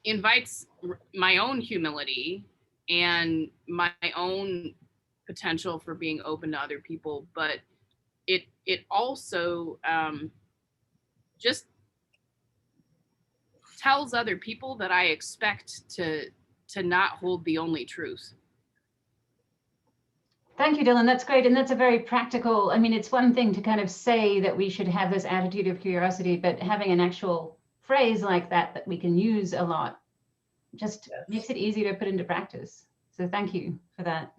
invites my own humility and my own potential for being open to other people, but it also just tells other people that I expect to not hold the only truth. Thank you, Dylan. That's great. And that's a very practical, I mean, it's one thing to kind of say that we should have this attitude of curiosity, but having an actual phrase like that we can use a lot just makes it easier to put into practice. So thank you for that.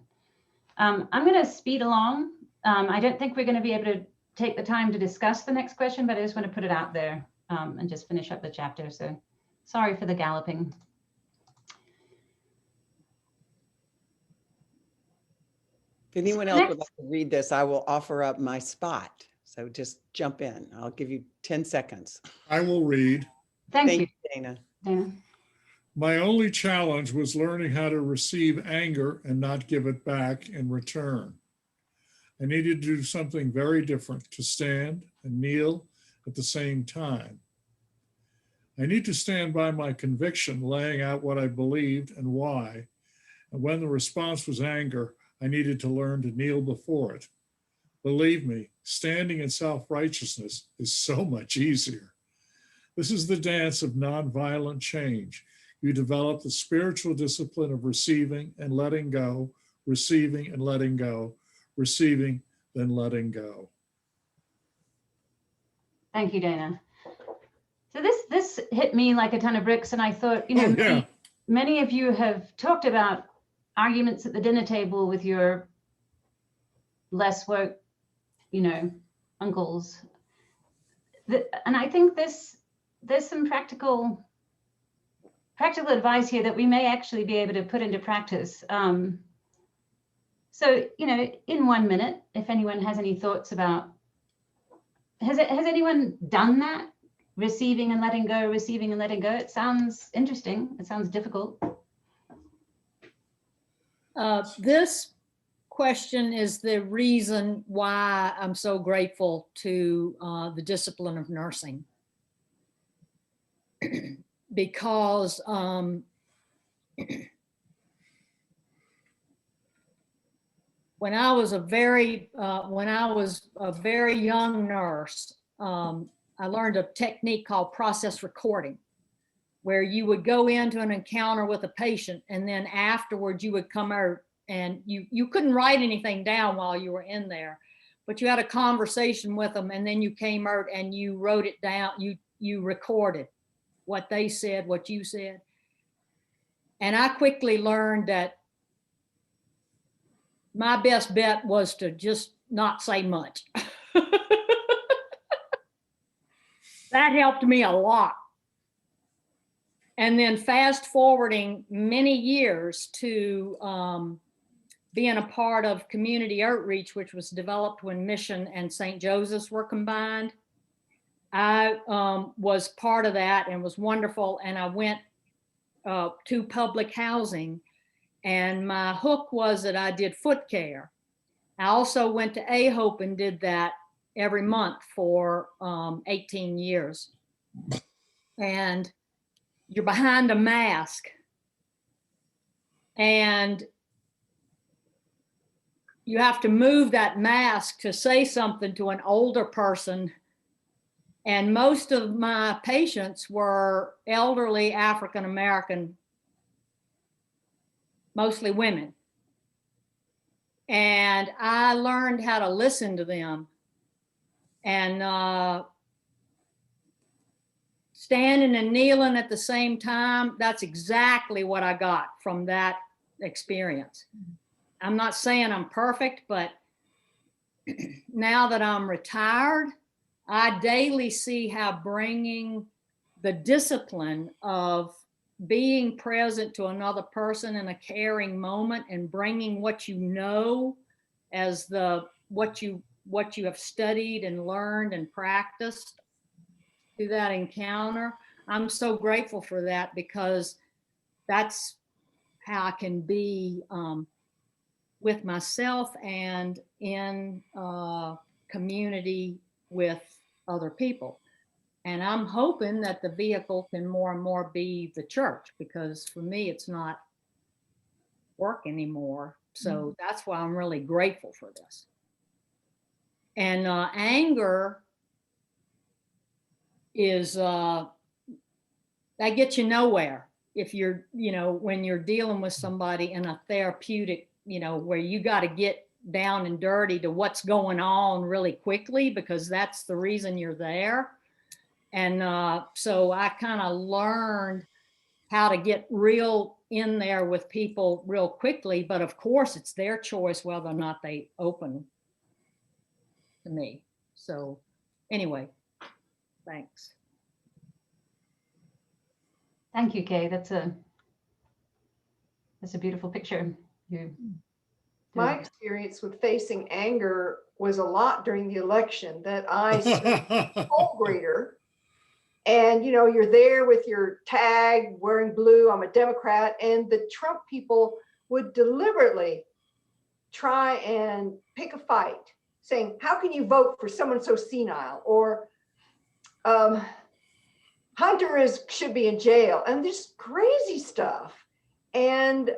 I'm going to speed along. I don't think we're going to be able to take the time to discuss the next question, but I just want to put it out there and just finish up the chapter. So sorry for the galloping. If anyone else would like to read this, I will offer up my spot. So just jump in. I'll give you 10 seconds. I will read. Thank you, Dana. Dana. My only challenge was learning how to receive anger and not give it back in return. I needed to do something very different, to stand and kneel at the same time. I need to stand by my conviction, laying out what I believed and why. And when the response was anger, I needed to learn to kneel before it. Believe me, standing in self-righteousness is so much easier. This is the dance of nonviolent change. You develop the spiritual discipline of receiving and letting go, receiving and letting go, receiving than letting go. Thank you, Dana. So this hit me like a ton of bricks, and I thought, Oh, yeah. many of you have talked about arguments at the dinner table with your less woke, uncles. And I think there's some practical advice here that we may actually be able to put into practice. So, in 1 minute, if anyone has any thoughts about, has anyone done that? Receiving and letting go, receiving and letting go. It sounds interesting. It sounds difficult. This question is the reason why I'm so grateful to the discipline of nursing. Because when I was a very young nurse, I learned a technique called process recording, where you would go into an encounter with a patient, and then afterwards you would come out, and you couldn't write anything down while you were in there, but you had a conversation with them, and then you came out and you wrote it down. You recorded what they said, what you said. And I quickly learned that my best bet was to just not say much. That helped me a lot. And then fast forwarding many years to being a part of community outreach, which was developed when Mission and St. Joseph's were combined. I was part of that and was wonderful. And I went to public housing, and my hook was that I did foot care. I also went to A-Hope and did that every month for 18 years. And you're behind a mask, and you have to move that mask to say something to an older person. And most of my patients were elderly African-American, mostly women. And I learned how to listen to them. And standing and kneeling at the same time, that's exactly what I got from that experience. I'm not saying I'm perfect, but now that I'm retired, I daily see how bringing the discipline of being present to another person in a caring moment and bringing what you know as what you have studied and learned and practiced to that encounter. I'm so grateful for that, because that's how I can be with myself and in community with other people. And I'm hoping that the vehicle can more and more be the church, because for me, it's not work anymore. So that's why I'm really grateful for this. And anger is, that gets you nowhere. If you're, when you're dealing with somebody in a therapeutic, where you got to get down and dirty to what's going on really quickly, because that's the reason you're there. And so I kind of learned how to get real in there with people real quickly. But of course, it's their choice whether or not they open to me. So anyway, thanks. Thank you, Kay. That's a beautiful picture. My experience with facing anger was a lot during the election, that I served as a poll grader. And you're there with your tag wearing blue, I'm a Democrat, and the Trump people would deliberately try and pick a fight, saying, how can you vote for someone so senile? Or Hunter should be in jail, and just crazy stuff. And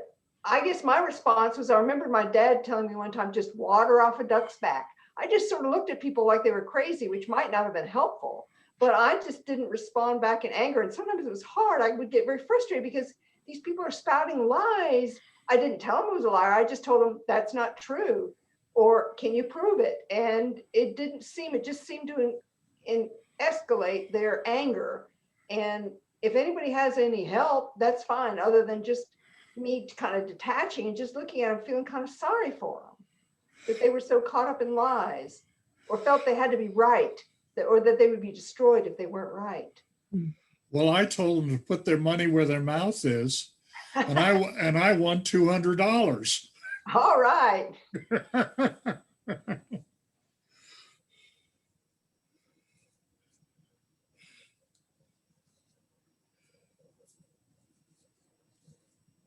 I guess my response was, I remember my dad telling me one time, just water off a duck's back. I just sort of looked at people like they were crazy, which might not have been helpful, but I just didn't respond back in anger. And sometimes it was hard. I would get very frustrated because these people are spouting lies. I didn't tell them it was a liar. I just told them that's not true. Or can you prove it? And it just seemed to escalate their anger. And if anybody has any help, that's fine, other than just me kind of detaching and just looking at them, feeling kind of sorry for them, that they were so caught up in lies or felt they had to be right, or that they would be destroyed if they weren't right. Well, I told them to put their money where their mouth is, and I won $200. All right.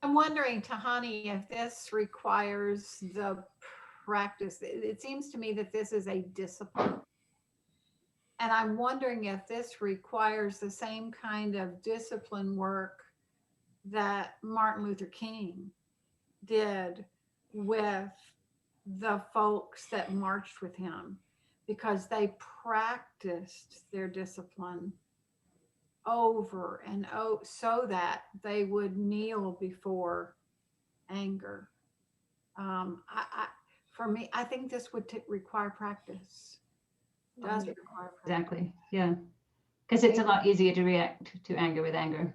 I'm wondering, Tahani, if this requires the practice. It seems to me that this is a discipline. And I'm wondering if this requires the same kind of discipline work that Martin Luther King did with the folks that marched with him, because they practiced their discipline over and over so that they would kneel before anger. For me, I think this would require practice. Does require practice. Exactly. Yeah. Because it's a lot easier to react to anger with anger.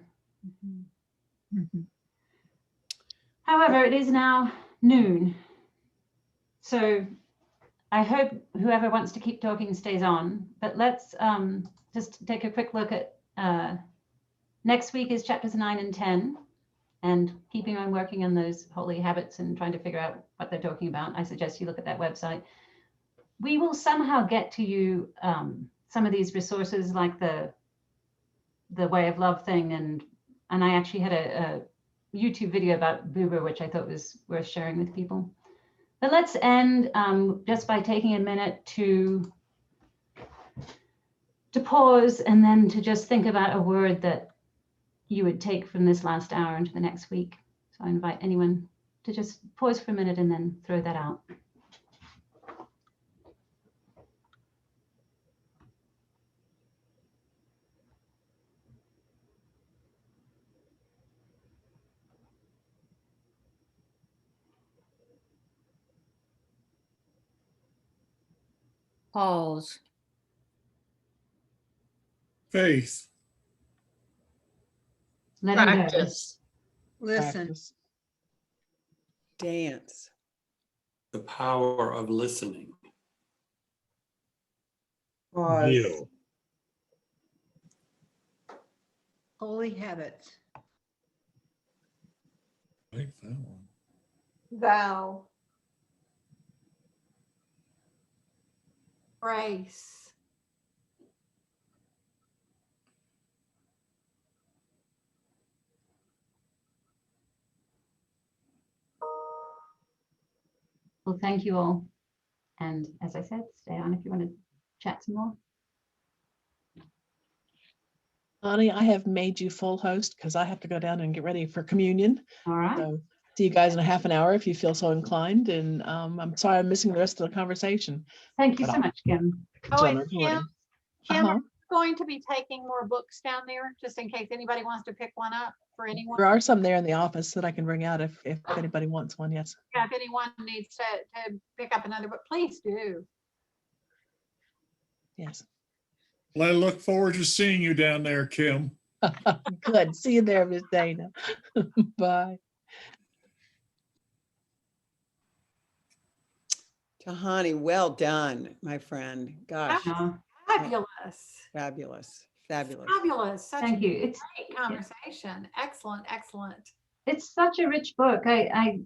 However, it is now noon. So I hope whoever wants to keep talking stays on, but let's just take a quick look at next week is chapters 9 and 10, and keeping on working on those holy habits and trying to figure out what they're talking about. I suggest you look at that website. We will somehow get to you some of these resources, like the Way of Love thing, and I actually had a YouTube video about Buber, which I thought was worth sharing with people. But let's end just by taking a minute to pause, and then to just think about a word that you would take from this last hour into the next week. So I invite anyone to just pause for a minute and then throw that out. Pause. Faith. Letting go. Practice. Listen. Practice. Dance. The power of listening. Pause. Kneel. Holy habits. I like that one. Thou. Grace. Well, thank you all. And as I said, stay on if you want to chat some more. Bonnie, I have made you full host because I have to go down and get ready for communion. All right. So see you guys in a half an hour if you feel so inclined. And I'm sorry I'm missing the rest of the conversation. Thank you But so much, Kim. Oh, It's on and Kim, recording. Kim, Uh-huh. are you going to be taking more books down there, just in case anybody wants to pick one up for anyone? There are some there in the office that I can bring out if anybody wants one. Yes. Yeah, if anyone needs to pick up another book, please do. Yes. Well, I look forward to seeing you down there, Kim. Good. See you there, Miss Dana. Bye. Tahani, well done, my friend. Gosh, Fabulous. fabulous, fabulous. Fabulous. Such Thank a you. It's great conversation. Excellent, excellent. it's such a rich book. I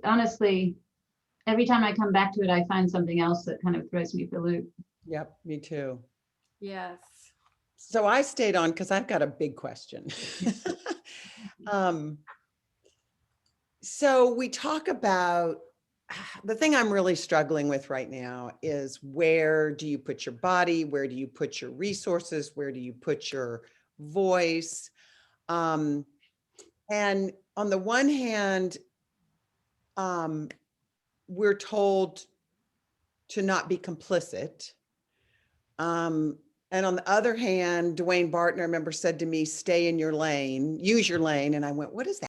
honestly, every time I come back to it, I find something else that kind of throws me for a loop. Yep, me too. Yes. So I stayed on because I've got a big question. So we talk about the thing I'm really struggling with right now is, where do you put your body? Where do you put your resources? Where do you put your voice? And on the one hand, we're told to not be complicit. And on the other hand, Dwayne Barton, I remember, said to me, stay in your lane, use your lane. And I went, what does that